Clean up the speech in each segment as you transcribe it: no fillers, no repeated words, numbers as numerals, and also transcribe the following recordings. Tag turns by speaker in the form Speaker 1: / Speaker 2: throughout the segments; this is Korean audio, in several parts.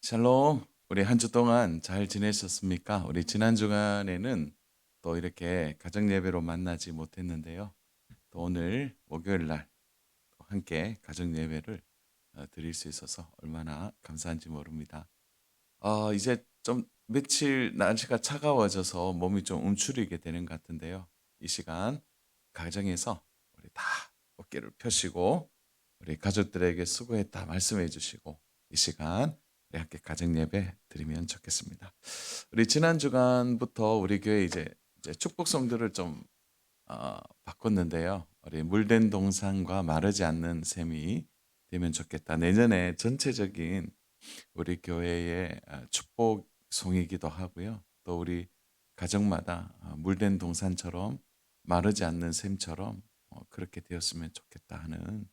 Speaker 1: 샬롬. 우리 한 주 동안 잘 지내셨습니까? 우리 지난 주간에는 또 이렇게 가정 예배로 만나지 못했는데요. 또 오늘 목요일 날 또 함께 가정 예배를 드릴 수 있어서 얼마나 감사한지 모릅니다. 이제 좀 며칠 날씨가 차가워져서 몸이 좀 움츠리게 되는 것 같은데요. 이 시간 가정에서 우리 다 어깨를 펴시고 우리 가족들에게 수고했다 말씀해 주시고 이 시간 우리 함께 가정 예배 드리면 좋겠습니다. 우리 지난 주간부터 우리 교회 이제 축복성들을 좀 바꿨는데요. 우리 물된 동산과 마르지 않는 샘이 되면 좋겠다. 내년에 전체적인 우리 교회의 축복송이기도 하고요. 또 우리 가정마다 물된 동산처럼 마르지 않는 샘처럼 그렇게 되었으면 좋겠다 하는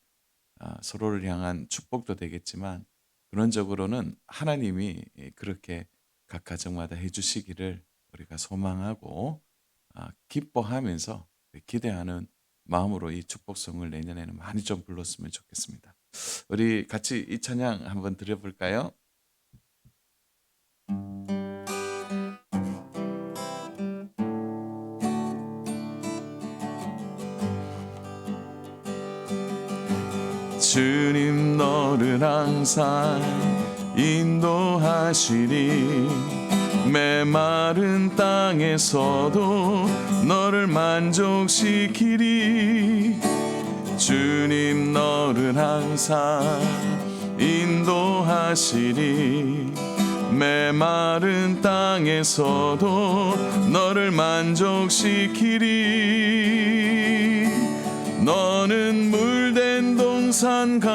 Speaker 1: 서로를 향한 축복도 되겠지만 근원적으로는 하나님이 그렇게 각 가정마다 해주시기를 우리가 소망하고 기뻐하면서 기대하는 마음으로 이 축복성을 내년에는 많이 좀 불렀으면 좋겠습니다. 우리 같이 이 찬양 한번 드려볼까요? 주님 너를 항상 인도하시니 메마른 땅에서도 너를 만족시키리. 주님 너를 항상 인도하시니 메마른 땅에서도 너를 만족시키리. 너는 물된 동산 같겠고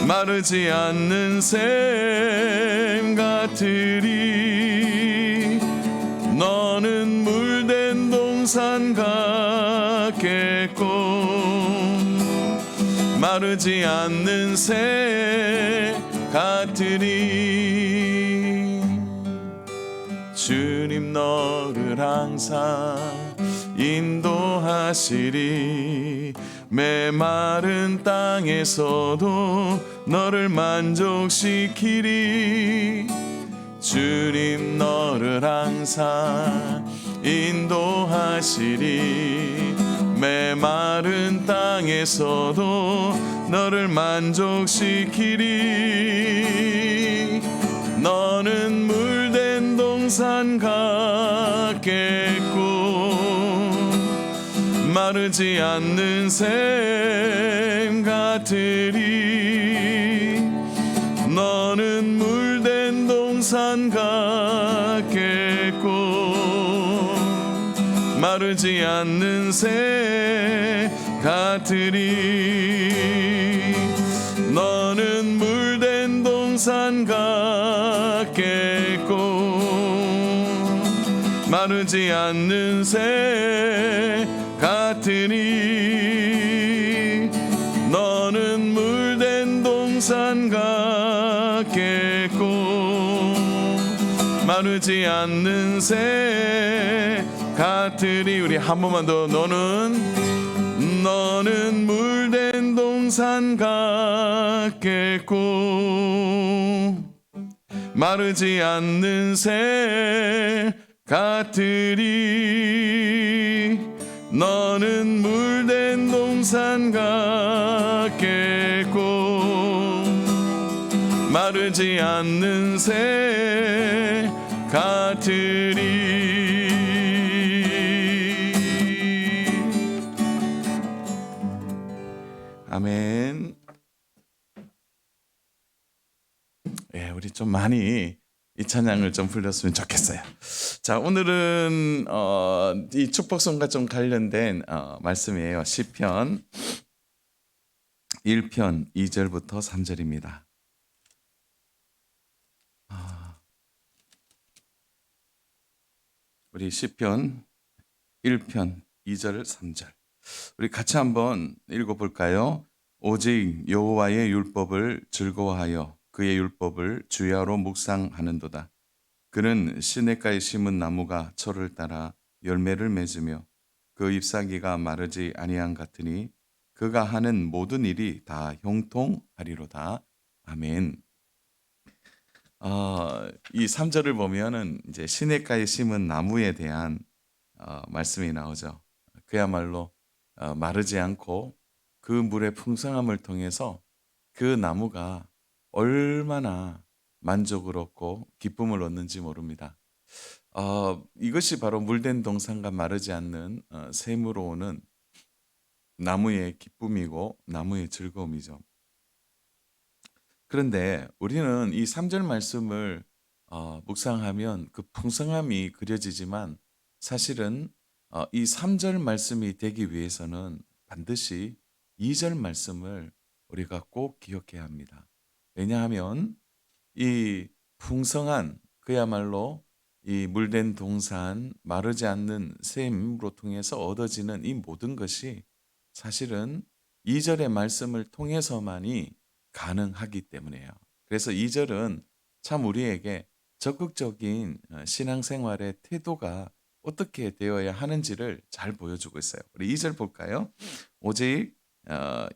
Speaker 1: 마르지 않는 샘 같으리. 너는 물된 동산 같겠고 마르지 않는 샘 같으리. 주님 너를 항상 인도하시리. 메마른 땅에서도 너를 만족시키리. 주님 너를 항상 인도하시리. 메마른 땅에서도 너를 만족시키리. 너는 물된 동산 같겠고 마르지 않는 샘 같으리. 너는 물된 동산 같겠고 마르지 않는 샘 같으리. 너는 물된 동산 같겠고 마르지 않는 새 같으니. 너는 물된 동산 같겠고 마르지 않는 새 같으리. 우리 한 번만 더. 너는 물된 동산 같겠고 마르지 않는 새 같으리. 너는 물된 동산 같겠고 마르지 않는 새 같으리. 아멘. 예, 우리 좀 많이 이 찬양을 좀 불렀으면 좋겠어요. 자, 오늘은 이 축복성과 좀 관련된 말씀이에요. 시편 1편 2절부터 3절입니다. 우리 시편 1편 2절 3절 우리 같이 한번 읽어볼까요? 오직 여호와의 율법을 즐거워하여 그의 율법을 주야로 묵상하는도다. 그는 시냇가에 심은 나무가 철을 따라 열매를 맺으며 그 잎사귀가 마르지 아니한 같으니 그가 하는 모든 일이 다 형통하리로다. 아멘. 이 3 절을 보면은 이제 시냇가에 심은 나무에 대한 말씀이 나오죠. 그야말로 마르지 않고 그 물의 풍성함을 통해서 그 나무가 얼마나 만족을 얻고 기쁨을 얻는지 모릅니다. 이것이 바로 물된 동산과 마르지 않는 샘으로 오는 나무의 기쁨이고 나무의 즐거움이죠. 그런데 우리는 이 3절 말씀을 묵상하면 그 풍성함이 그려지지만 사실은 이 3절 말씀이 되기 위해서는 반드시 2절 말씀을 우리가 꼭 기억해야 합니다. 왜냐하면 이 풍성한 그야말로 이 물된 동산, 마르지 않는 샘으로 통해서 얻어지는 이 모든 것이 사실은 2 절의 말씀을 통해서만이 가능하기 때문이에요. 그래서 2 절은 참 우리에게 적극적인 신앙생활의 태도가 어떻게 되어야 하는지를 잘 보여주고 있어요. 우리 2절 볼까요? 오직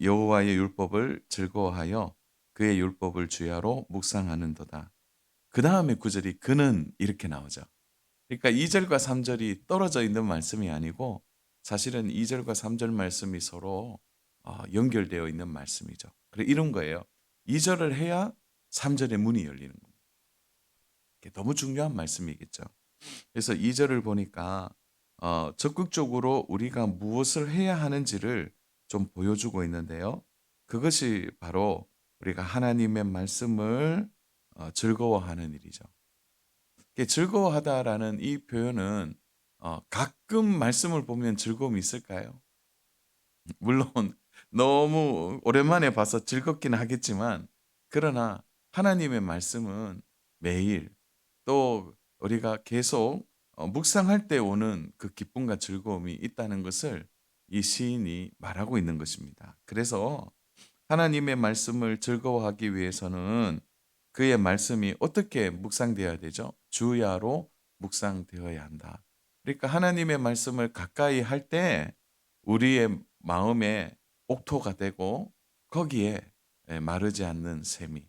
Speaker 1: 여호와의 율법을 즐거워하여 그의 율법을 주야로 묵상하는도다. 그다음에 9 절이 그는 이렇게 나오죠. 그러니까 2 절과 3 절이 떨어져 있는 말씀이 아니고 사실은 2 절과 3절 말씀이 서로 연결되어 있는 말씀이죠. 그래 이런 거예요. 2 절을 해야 3 절의 문이 열리는 겁니다. 이게 너무 중요한 말씀이겠죠. 그래서 2 절을 보니까 적극적으로 우리가 무엇을 해야 하는지를 좀 보여주고 있는데요. 그것이 바로 우리가 하나님의 말씀을 즐거워하는 일이죠. 이게 즐거워하다라는 이 표현은 가끔 말씀을 보면 즐거움이 있을까요? 물론 너무 오랜만에 봐서 즐겁기는 하겠지만 그러나 하나님의 말씀은 매일 또 우리가 계속 묵상할 때 오는 그 기쁨과 즐거움이 있다는 것을 이 시인이 말하고 있는 것입니다. 그래서 하나님의 말씀을 즐거워하기 위해서는 그의 말씀이 어떻게 묵상되어야 되죠? 주야로 묵상되어야 한다. 그러니까 하나님의 말씀을 가까이 할 때 우리의 마음에 옥토가 되고 거기에 마르지 않는 샘이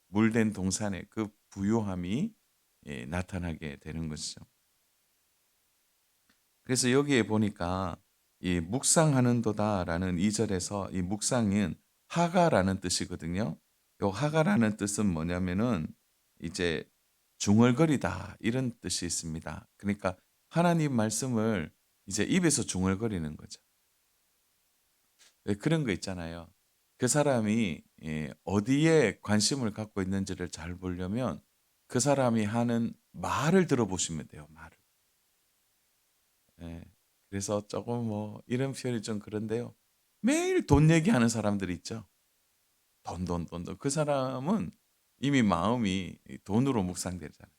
Speaker 1: 물된 동산의 그 부요함이 나타나게 되는 것이죠. 그래서 여기에 보니까 이 묵상하는도다라는 이 절에서 이 묵상은 하가라는 뜻이거든요. 요 하가라는 뜻은 뭐냐면은 이제 중얼거리다 이런 뜻이 있습니다. 그러니까 하나님 말씀을 이제 입에서 중얼거리는 거죠. 왜 그런 거 있잖아요. 그 사람이 어디에 관심을 갖고 있는지를 잘 보려면 그 사람이 하는 말을 들어보시면 돼요, 말을. 예. 그래서 조금 뭐 이런 표현이 좀 그런데요. 매일 돈 얘기하는 사람들이 있죠. 돈, 돈, 돈, 돈. 그 사람은 이미 마음이 이 돈으로 묵상되잖아요.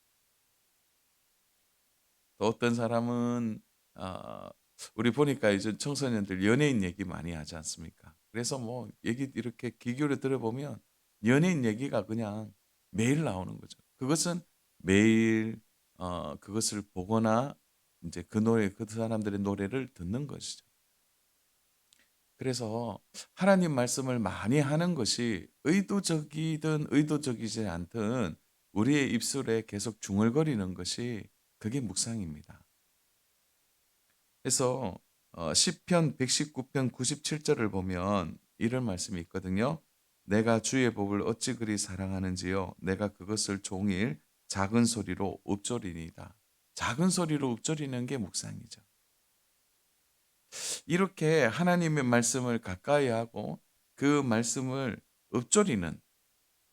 Speaker 1: 또 어떤 사람은 아 우리 보니까 이제 청소년들 연예인 얘기 많이 하지 않습니까? 그래서 뭐 얘기 이렇게 귀 기울여 들어보면 연예인 얘기가 그냥 매일 나오는 거죠. 그것은 매일 그것을 보거나 이제 그 노래 그 사람들의 노래를 듣는 것이죠. 그래서 하나님 말씀을 많이 하는 것이 의도적이든 의도적이지 않든 우리의 입술에 계속 중얼거리는 것이 그게 묵상입니다. 그래서 시편 119편 97 절을 보면 이런 말씀이 있거든요. "내가 주의 법을 어찌 그리 사랑하는지요 내가 그것을 종일 작은 소리로 읊조리니이다." 작은 소리로 읊조리는 게 묵상이죠. 이렇게 하나님의 말씀을 가까이 하고 그 말씀을 읊조리는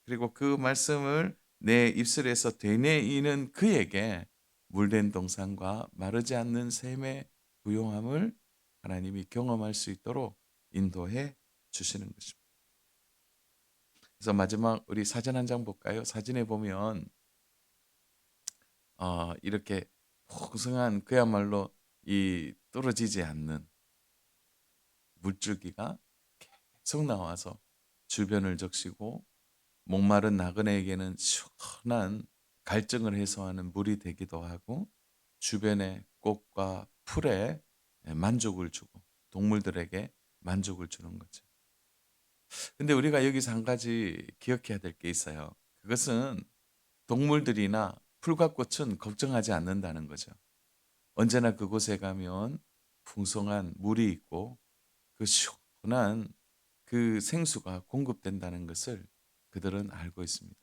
Speaker 1: 그리고 그 말씀을 내 입술에서 되뇌이는 그에게 물된 동산과 마르지 않는 샘의 부요함을 하나님이 경험할 수 있도록 인도해 주시는 것입니다. 그래서 마지막 우리 사진 한 장 볼까요? 사진에 보면 이렇게 풍성한 그야말로 이 떨어지지 않는 물줄기가 계속 나와서 주변을 적시고 목마른 나그네에게는 시원한 갈증을 해소하는 물이 되기도 하고 주변의 꽃과 풀에 만족을 주고 동물들에게 만족을 주는 거죠. 근데 우리가 여기서 한 가지 기억해야 될 게 있어요. 그것은 동물들이나 풀과 꽃은 걱정하지 않는다는 거죠. 언제나 그곳에 가면 풍성한 물이 있고 그 시원한 그 생수가 공급된다는 것을 그들은 알고 있습니다.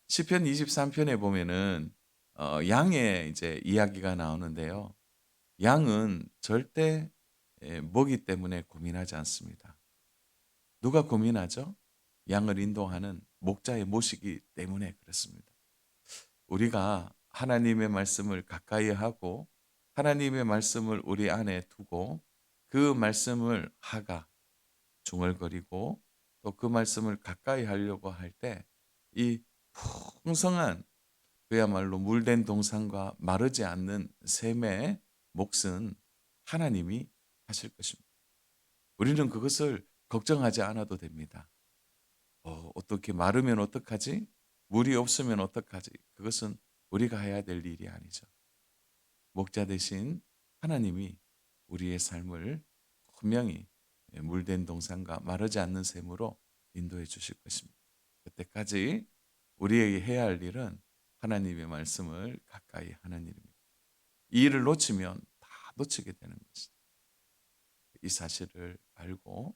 Speaker 1: 시편 23편에 보면은 양의 이제 이야기가 나오는데요. 양은 절대 먹이 때문에 고민하지 않습니다. 누가 고민하죠? 양을 인도하는 목자의 모시기 때문에 그렇습니다. 우리가 하나님의 말씀을 가까이 하고 하나님의 말씀을 우리 안에 두고 그 말씀을 하가 중얼거리고 또 그 말씀을 가까이 하려고 할 때 이 풍성한 그야말로 물된 동산과 마르지 않는 샘의 몫은 하나님이 하실 것입니다. 우리는 그것을 걱정하지 않아도 됩니다. 어떻게 마르면 어떡하지? 물이 없으면 어떡하지? 그것은 우리가 해야 될 일이 아니죠. 목자 대신 하나님이 우리의 삶을 분명히 물된 동산과 마르지 않는 샘으로 인도해 주실 것입니다. 그때까지 우리에게 해야 할 일은 하나님의 말씀을 가까이 하는 일입니다. 이 일을 놓치면 다 놓치게 되는 것이죠. 이 사실을 알고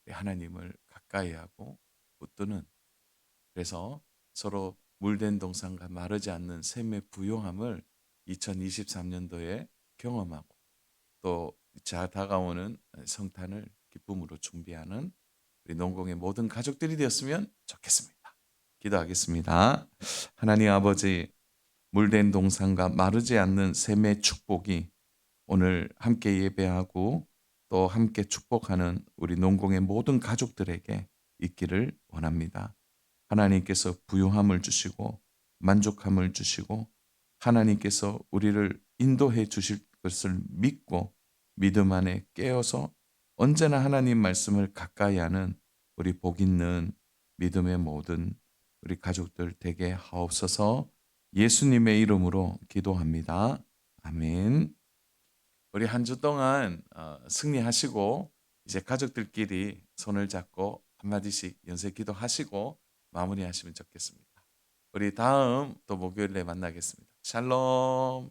Speaker 1: 하나님을 가까이 하고 붙드는, 그래서 서로 물된 동산과 마르지 않는 샘의 부요함을 2023년도에 경험하고 또 다가오는 성탄을 기쁨으로 준비하는 우리 농공의 모든 가족들이 되었으면 좋겠습니다. 기도하겠습니다. 하나님 아버지, 물된 동산과 마르지 않는 샘의 축복이 오늘 함께 예배하고 또 함께 축복하는 우리 농공의 모든 가족들에게 있기를 원합니다. 하나님께서 부유함을 주시고 만족함을 주시고 하나님께서 우리를 인도해 주실 것을 믿고 믿음 안에 깨어서 언제나 하나님 말씀을 가까이 하는 우리 복 있는 믿음의 모든 우리 가족들 되게 하옵소서. 예수님의 이름으로 기도합니다. 아멘. 우리 한 주 동안 승리하시고 이제 가족들끼리 손을 잡고 한마디씩 연세 기도하시고 마무리하시면 좋겠습니다. 우리 다음 또 목요일에 만나겠습니다. 샬롬.